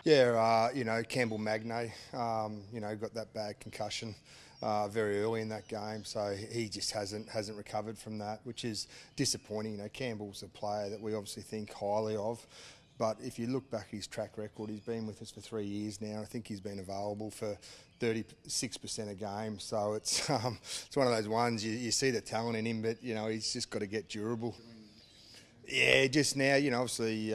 Yeah, Campbell Magne, got that bad concussion very early in that game, so he just hasn't recovered from that, which is disappointing. Campbell's a player that we obviously think highly of, but if you look back at his track record, he's been with us for 3 years now. I think he's been available for 36% of games, so it's one of those ones you see the talent in him, but he's just got to get durable. Yeah, just now, obviously,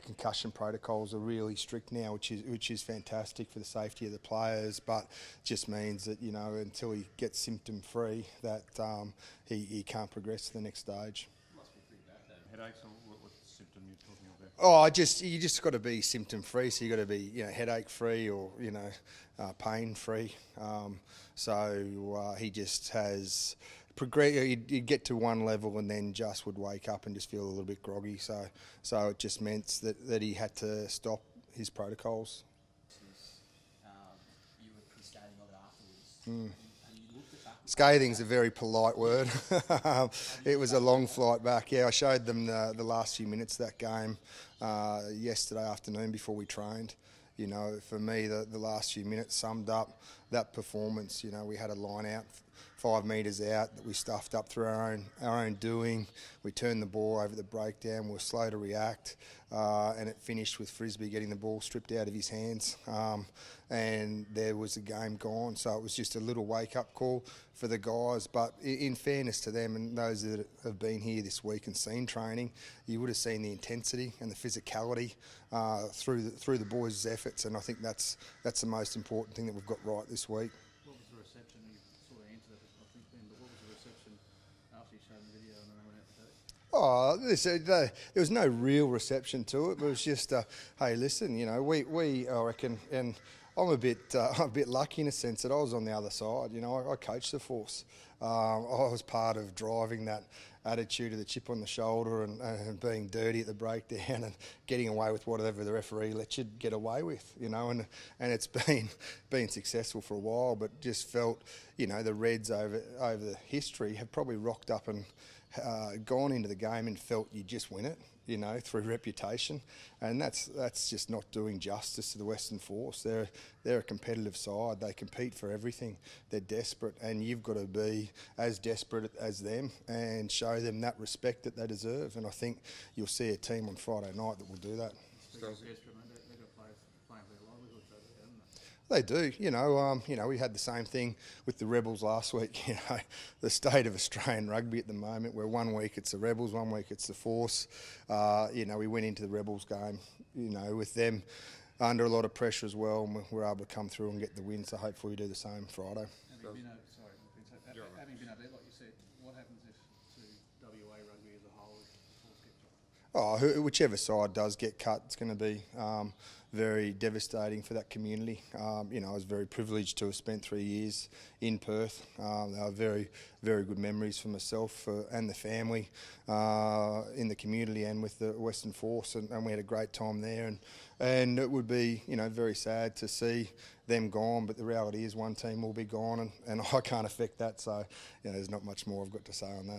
concussion protocols are really strict now, which is fantastic for the safety of the players, but just means that, until he gets symptom free, that he can't progress to the next stage. Must be pretty bad then. Headaches, or what symptom you're talking about? Oh, you just got to be symptom free, so you got to be, headache free or, pain free. So he just has he'd get to one level and then just would wake up and just feel a little bit groggy. So it just meant that he had to stop his protocols. You were pretty scathing of it afterwards. Scathing's a very polite word. It was a long flight back. Yeah, I showed them the last few minutes of that game yesterday afternoon before we trained. For me, the last few minutes summed up that performance. We had a line out 5 metres out that we stuffed up through our own doing. We turned the ball over the breakdown. We were slow to react, and it finished with Frisbee getting the ball stripped out of his hands, and there was the game gone. So it was just a little wake-up call for the guys. But in fairness to them and those that have been here this week and seen training, you would have seen the intensity and the physicality through the boys' efforts, and I think that's the most important thing that we've got right this week. What was the reception? You sort of answered it, I think, Ben, but what was the reception after you showed the video and then they went out to do? There was no real reception to it. It was just, hey, listen, we I reckon, and I'm a bit lucky in a sense that I was on the other side. I coached the force. I was part of driving that attitude of the chip on the shoulder and being dirty at the breakdown and getting away with whatever the referee let you get away with, and it's been successful for a while, but just felt, the Reds over the history have probably rocked up and gone into the game and felt you just win it, through reputation, and that's just not doing justice to the Western Force. They're a competitive side. They compete for everything. They're desperate, and you've got to be as desperate as them and show them that respect that they deserve. And I think you'll see a team on Friday night that will do that. They do, we had the same thing with the Rebels last week. The state of Australian rugby at the moment, where 1 week it's the Rebels, 1 week it's the Force. We went into the Rebels game, with them under a lot of pressure as well, and we were able to come through and get the win. So hopefully we do the same Friday. Having been up there, like you said, what happens if to WA rugby as a whole if the Force gets cut? Whichever side does get cut, it's going to be very devastating for that community. I was very privileged to have spent 3 years in Perth. They were very, very good memories for myself and the family in the community and with the Western Force, and we had a great time there. And it would be, very sad to see them gone, but the reality is one team will be gone, and I can't affect that. So, there's not much more I've got to say on that.